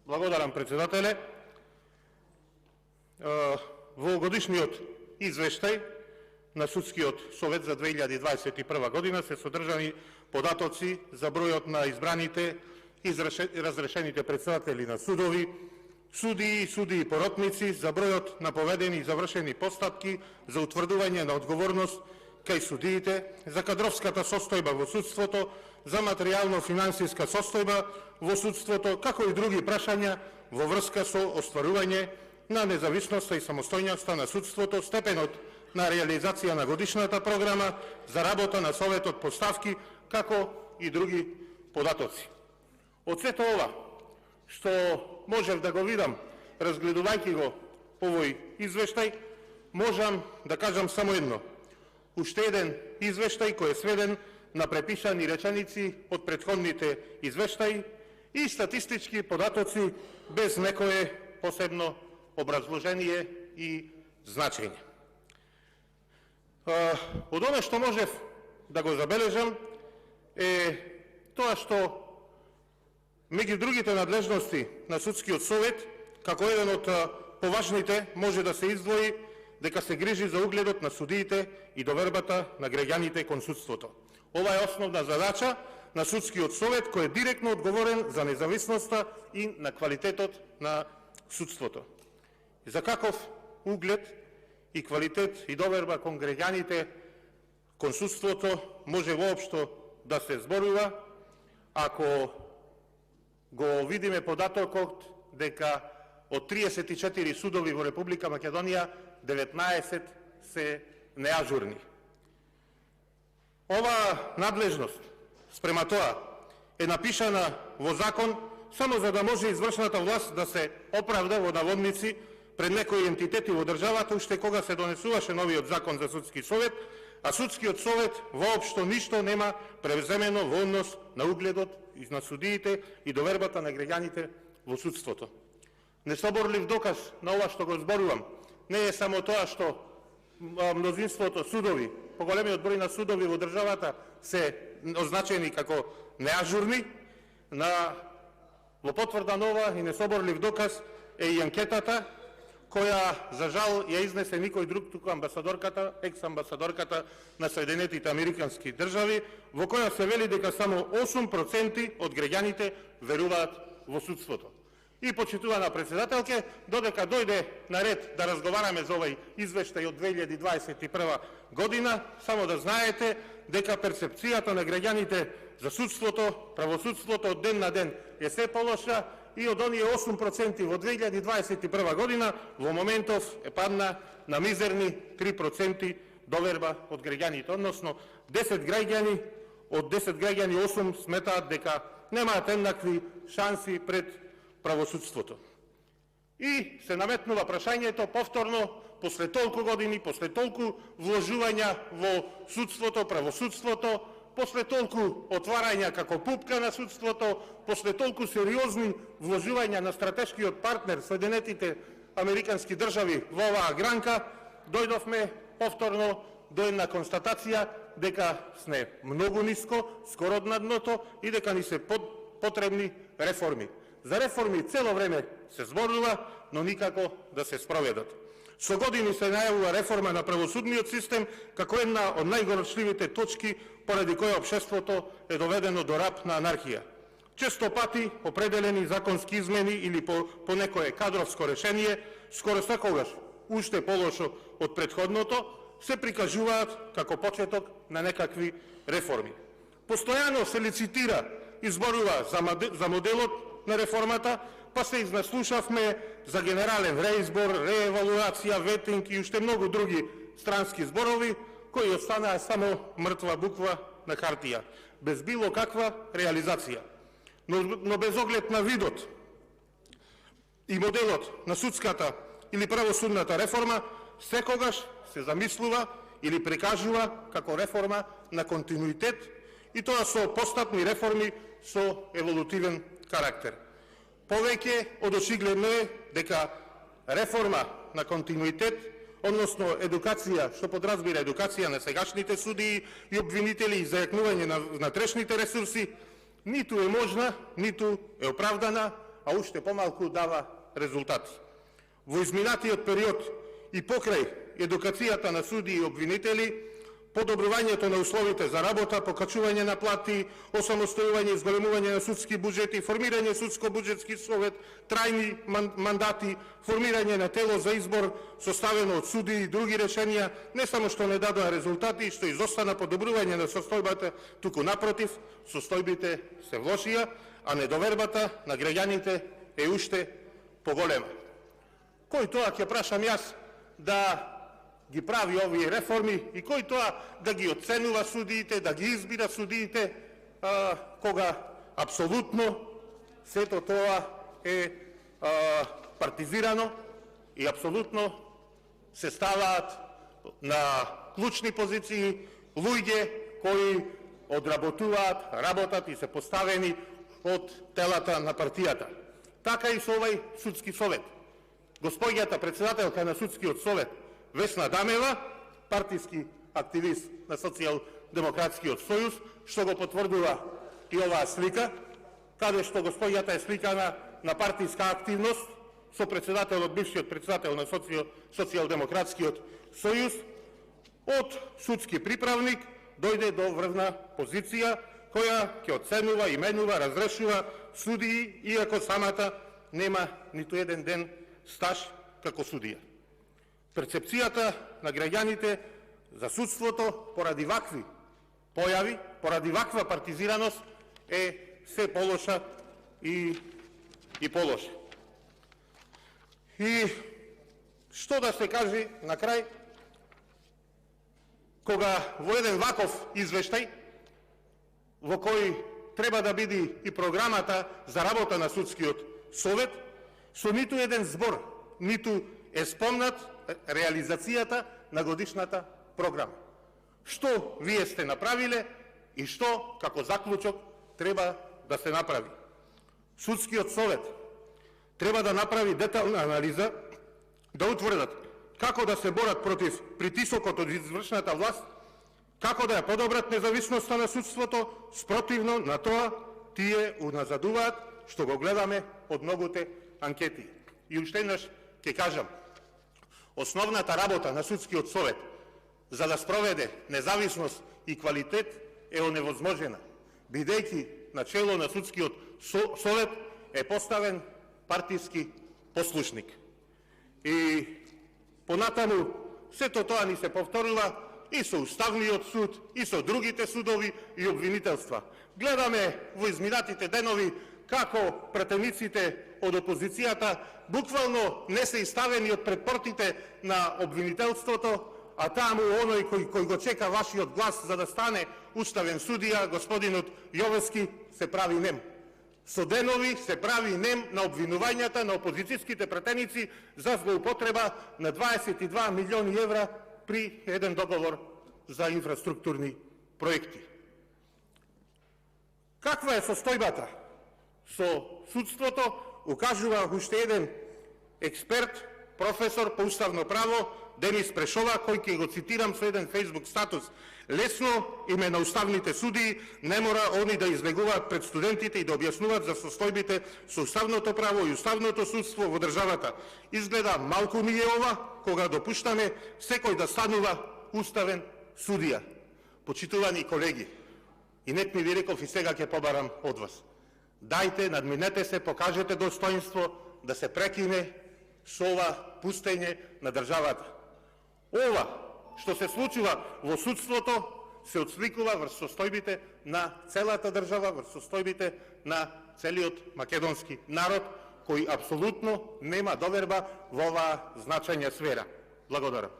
Благодарам, председателе. Во годишниот извештај на Судскиот совет за 2021 година се содржани податоци за бројот на избраните и разрешените председатели на судови, судии и судии поротници, за бројот на поведени и завршени постапки за утврдување на одговорност кај судиите, за кадровската состојба во судството, за материјално-финансиска состојба во судството, како и други прашања во врска со остварување на независноста и самостојноста на судството, степенот на реализација на годишната програма за работа на Советот по ставки, како и други податоци. Од сето ова, што можев да го видам, разгледувајќи го овој извештај, можам да кажам само едно. Уште еден извештај кој е сведен на препишани реченици од претходните извештаи и статистички податоци без некое посебно образложение и значење. Од оно што можев да го забележам е тоа што меѓу другите надлежности на Судскиот совет, како еден од поважните, може да се издвои дека се грижи за угледот на судиите и довербата на граѓаните кон судството. Ова е основна задача на Судскиот совет, кој е директно одговорен за независноста и на квалитетот на судството. За каков углед и квалитет и доверба кон граѓаните кон судството може воопшто да се зборува, ако го видиме податокот дека од 34 судови во Република Македонија 19 се неажурни. Ова надлежност спрема тоа е напишана во закон само за да може извршната власт да се оправда во наводници пред некои ентитети во државата, уште кога се донесуваше новиот закон за Судски совет, а Судскиот совет воопшто ништо нема превземено во однос на угледот и на судиите и довербата на граѓаните во судството. Несоборлив доказ на ова што го зборувам не е само тоа што мнозинството судови, поголемиот број на судови во државата се означени како неажурни, во потврда на ова и несоборлив доказ е и анкетата која за жал ја изнесе никој друг туку амбасадорката, екс-амбасадорката на Соединетите Американски држави, во која се вели дека само 8% од граѓаните веруваат во судството. И почитувана председателке, додека дојде на ред да разговараме за овој извештај од 2021 година, само да знаете дека перцепцијата на граѓаните за судството, правосудството од ден на ден е се полоша и од оние 8% во 2021 година во моментов е падна на мизерни 3% доверба од граѓаните, односно 10 граѓани од 10 граѓани 8 сметаат дека немаат еднакви шанси пред правосудството. И се наметнува прашањето повторно, после толку години, после толку вложувања во судството, правосудството, после толку отварања како пупка на судството, после толку сериозни вложувања на стратешкиот партнер Соединетите Американски држави во оваа гранка, дојдовме повторно до една констатација дека сме многу ниско, скоро на дното и дека ни се потребни реформи. За реформи цело време се зборува, но никако да се спроведат. Со години се најавува реформа на правосудниот систем како една од најгорчливите точки поради која општеството е доведено до рап на анархија. Често пати определени законски измени или по некое кадровско решение, скоро секогаш уште полошо од претходното, се прикажуваат како почеток на некакви реформи. Постојано се лицитира и зборува за моделот на реформата, па се изнаслушавме за генерален реизбор, реевалуација, ветинг и уште многу други странски зборови, кои останаа само мртва буква на хартија, без било каква реализација. Но без оглед на видот и моделот на судската или правосудната реформа, секогаш се замислува или прикажува како реформа на континуитет, и тоа со постапни реформи со еволутивен карактер. Повеќе од очигледно е дека реформа на континуитет, односно едукација, што подразбира едукација на сегашните судии и обвинители и зајакнување на внатрешните ресурси, ниту е можна, ниту е оправдана, а уште помалку дава резултати. Во изминатиот период и покрај едукацијата на суди и обвинители, подобрувањето на условите за работа, покачување на плати, осамостојување и зголемување на судски буџети, формирање судско-буџетски совет, трајни мандати, формирање на тело за избор составено од суди и други решенија, не само што не дадоа резултати, што изостана подобрување на состојбата, туку напротив, состојбите се влошија, а недовербата на граѓаните е уште поголема. Кој тоа, ќе прашам јас, да ги прави овие реформи и кој тоа да ги оценува судиите, да ги избира судиите, кога апсолутно сето тоа е партизирано и апсолутно се ставаат на клучни позиции луѓе кои одработуваат, работат и се поставени од телата на партијата. Така и со овај судски совет. Господјата председателка на судскиот совет Весна Дамева, партиски активист на Социјалдемократскиот сојуз, што го потврдува и оваа слика, каде што господјата е сликана на партиска активност со председателот, бившиот председател на Социјалдемократскиот сојуз, од судски приправник дојде до врвна позиција која ќе оценува, именува, разрешува судии, иако самата нема ниту еден ден стаж како судија. Перцепцијата на граѓаните за судството поради вакви појави, поради ваква партизираност е се полоша и полоша. И што да се каже на крај, кога во еден ваков извештај, во кој треба да биде и програмата за работа на судскиот совет, со ниту еден збор, ниту е спомнат реализацијата на годишната програма. Што вие сте направиле и што, како заклучок, треба да се направи. Судскиот совет треба да направи детална анализа, да утврдат како да се борат против притисокот од извршната власт, како да ја подобрат независноста на судството, спротивно на тоа тие уназадуваат, што го гледаме од многуте анкети. И уште еднаш ќе кажам, основната работа на судскиот совет за да спроведе независност и квалитет е оневозможена, бидејќи на чело на судскиот совет е поставен партиски послушник. И понатаму сето тоа ни се повторува и со Уставниот суд, и со другите судови и обвинителства. Гледаме во изминатите денови како претениците од опозицијата буквално не се изставени од предпортите на обвинителството, а таму оној кој го чека вашиот глас за да стане уставен судија, господинот Јовевски, се прави нем. Со денови се прави нем на обвинувањата на опозицијските претеници за злоупотреба на 22 милиони евра при еден договор за инфраструктурни проекти. Каква е состојбата со судството, укажува уште еден експерт, професор по уставно право, Денис Прешова, кој ќе го цитирам со еден фейсбук статус. Лесно име на уставните судии, не мора они да излегуваат пред студентите и да објаснуваат за состојбите со уставното право и уставното судство во државата. Изгледа малку ни е ова, кога допуштаме секој да станува уставен судија. Почитувани колеги, и нек ми ви реков и сега ќе побарам од вас. Дајте, надминете се, покажете достоинство да се прекине со ова пустење на државата. Ова што се случува во судството се отсликува врз состојбите на целата држава, врз состојбите на целиот македонски народ, кој апсолутно нема доверба во оваа значајна сфера. Благодарам.